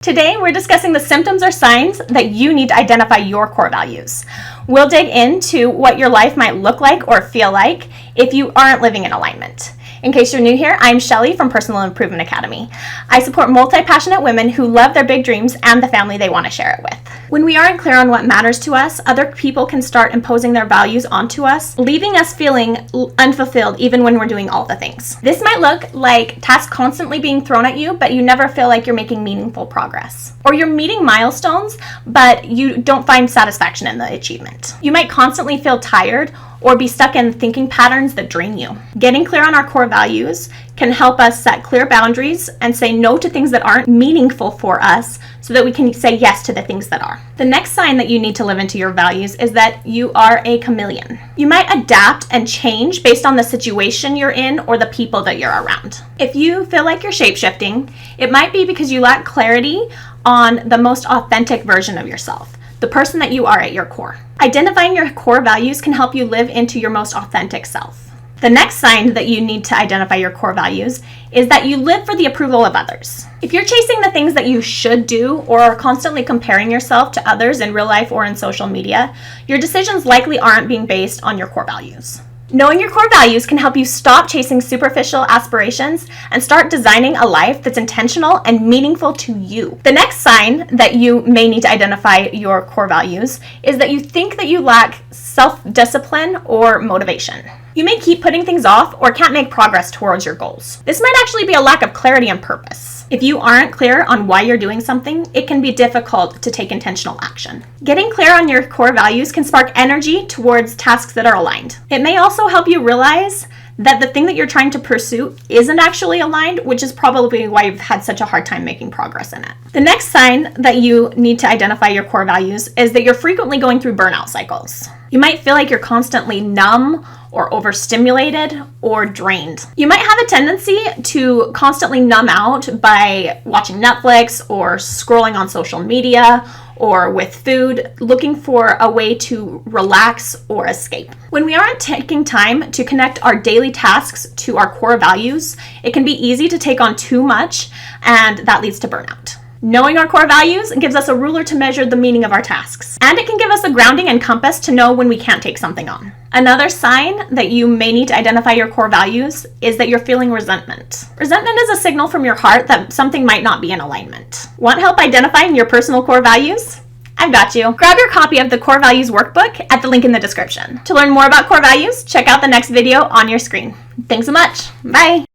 Today, we're discussing the symptoms or signs that you need to identify your core values. We'll dig into what your life might look like or feel like if you aren't living in alignment. In case you're new here, I'm Shelly from Personal Improvement Academy. I support multi-passionate women who love their big dreams and the family they want to share it with. When we aren't clear on what matters to us, other people can start imposing their values onto us, leaving us feeling unfulfilled even when we're doing all the things. This might look like tasks constantly being thrown at you, but you never feel like you're making meaningful progress. Or you're meeting milestones, but you don't find satisfaction in the achievement. You might constantly feel tired or be stuck in thinking patterns that drain you. Getting clear on our core values can help us set clear boundaries and say no to things that aren't meaningful for us so that we can say yes to the things that are. The next sign that you need to live into your values is that you are a chameleon. You might adapt and change based on the situation you're in or the people that you're around. If you feel like you're shape-shifting, it might be because you lack clarity on the most authentic version of yourself, the person that you are at your core. Identifying your core values can help you live into your most authentic self. The next sign that you need to identify your core values is that you live for the approval of others. If you're chasing the things that you should do or are constantly comparing yourself to others in real life or in social media, your decisions likely aren't being based on your core values. Knowing your core values can help you stop chasing superficial aspirations and start designing a life that's intentional and meaningful to you. The next sign that you may need to identify your core values is that you think that you lack self-discipline or motivation. You may keep putting things off or can't make progress towards your goals. This might actually be a lack of clarity and purpose. If you aren't clear on why you're doing something, it can be difficult to take intentional action. Getting clear on your core values can spark energy towards tasks that are aligned. It may also help you realize that the thing that you're trying to pursue isn't actually aligned, which is probably why you've had such a hard time making progress in it. The next sign that you need to identify your core values is that you're frequently going through burnout cycles. You might feel like you're constantly numb or overstimulated or drained. You might have a tendency to constantly numb out by watching Netflix or scrolling on social media or with food, looking for a way to relax or escape. When we aren't taking time to connect our daily tasks to our core values, it can be easy to take on too much, and that leads to burnout. Knowing our core values gives us a ruler to measure the meaning of our tasks, and it can give us a grounding and compass to know when we can't take something on. Another sign that you may need to identify your core values is that you're feeling resentment. Resentment is a signal from your heart that something might not be in alignment. Want help identifying your personal core values? I've got you. Grab your copy of the Core Values Workbook at the link in the description. To learn more about core values, check out the next video on your screen. Thanks so much. Bye.